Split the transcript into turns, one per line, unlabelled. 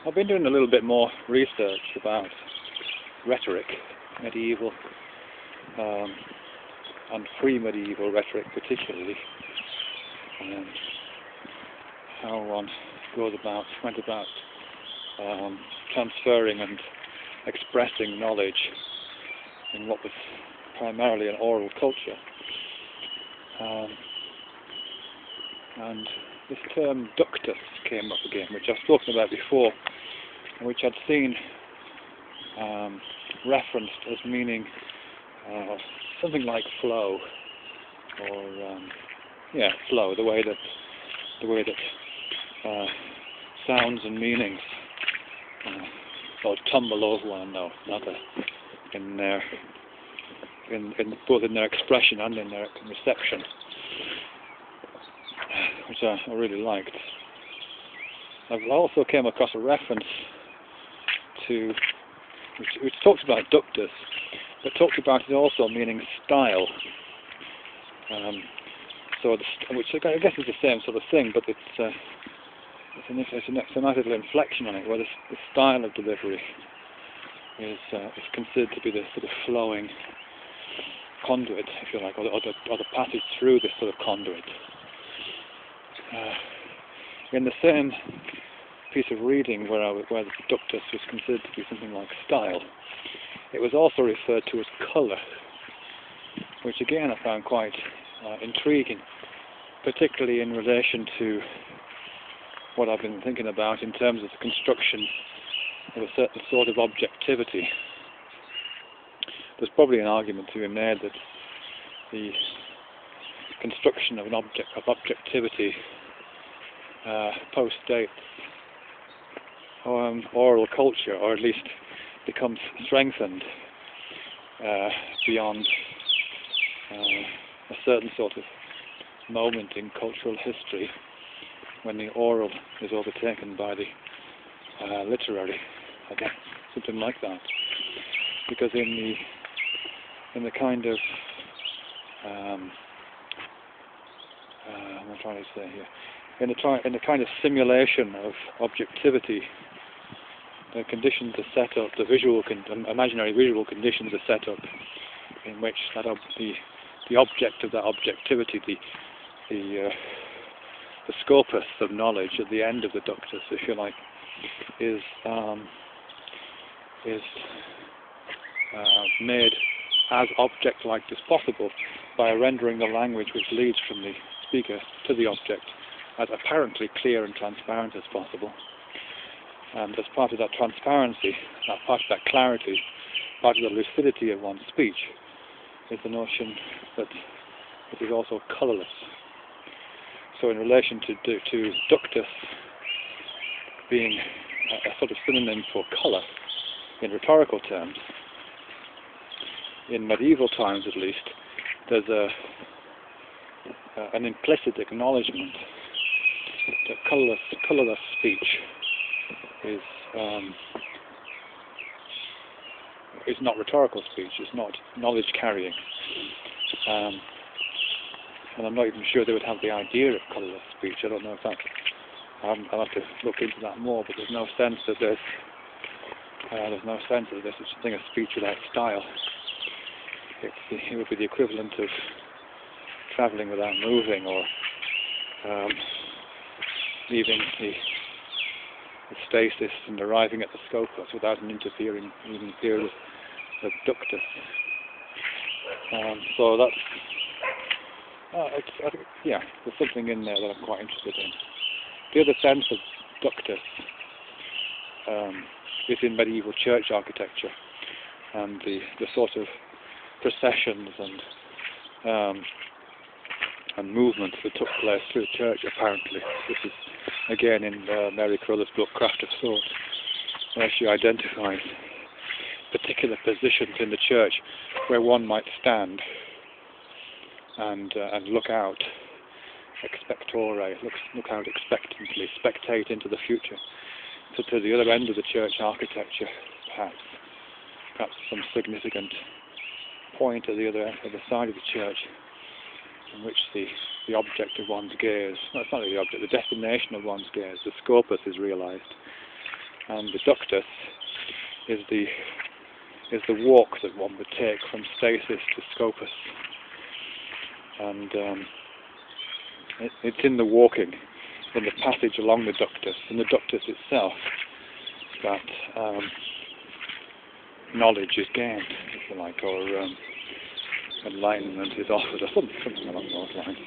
I've been doing a little bit more research about rhetoric, medieval and pre-medieval rhetoric particularly, and how one went about transferring and expressing knowledge in what was primarily an oral culture. And this term Ductus came up again, which I've spoken about before, and which I'd seen referenced as meaning something like flow, or flow, the way that sounds and meanings sort of tumble over one another both in their expression and in their reception, which I really liked. I've also came across a reference to which talks about Ductus, but talks about it also meaning style. Which I guess is the same sort of thing, but it's a nice little inflection on it, where the style of delivery is considered to be the sort of flowing conduit, if you like, or the passage through this sort of conduit. In the same piece of reading where the Ductus was considered to be something like style, it was also referred to as colour, which again I found quite intriguing, particularly in relation to what I've been thinking about in terms of the construction of a certain sort of objectivity. There's probably an argument to be made that the construction of objectivity postdates oral culture, or at least becomes strengthened beyond a certain sort of moment in cultural history when the oral is overtaken by the literary, I guess, something like that. Because in the kind of what am I trying to say here? In the kind of simulation of objectivity, the conditions are set up, imaginary visual conditions are set up, in which the object of that objectivity, the scopus of knowledge at the end of the Ductus, if you like, is made as object-like as possible by rendering the language which leads from the speaker to the object as apparently clear and transparent as possible. And as part of that transparency, part of that clarity, part of the lucidity of one's speech, is the notion that it is also colourless. So in relation to Ductus being a sort of synonym for colour in rhetorical terms, in medieval times at least, there's an implicit acknowledgement that colourless speech is not rhetorical speech, it's not knowledge carrying. And I'm not even sure they would have the idea of colourless speech. I don't know if that. I'll have to look into that more. But there's no sense that there's such a thing as speech without style. It would be the equivalent of travelling without moving, or leaving the stasis and arriving at the scopus without an interfering period of Ductus. So that's. There's something in there that I'm quite interested in. The other sense of Ductus is in medieval church architecture, and the sort of processions and movements that took place through the church. Apparently, this is again in Mary Carruthers' book Craft of Thought, where she identifies particular positions in the church where one might stand and look out, expectore, look out expectantly, spectate into the future, to the other end of the church architecture, perhaps some significant point at the other side of the church, in which the object of one's gaze, no, it's not the object, the destination of one's gaze, the scopus is realised, and the ductus is the walk that one would take from stasis to scopus, and it's in the walking, in the passage along the ductus, in the ductus itself, that knowledge is gained, if you like, or enlightenment is offered, or something along those lines.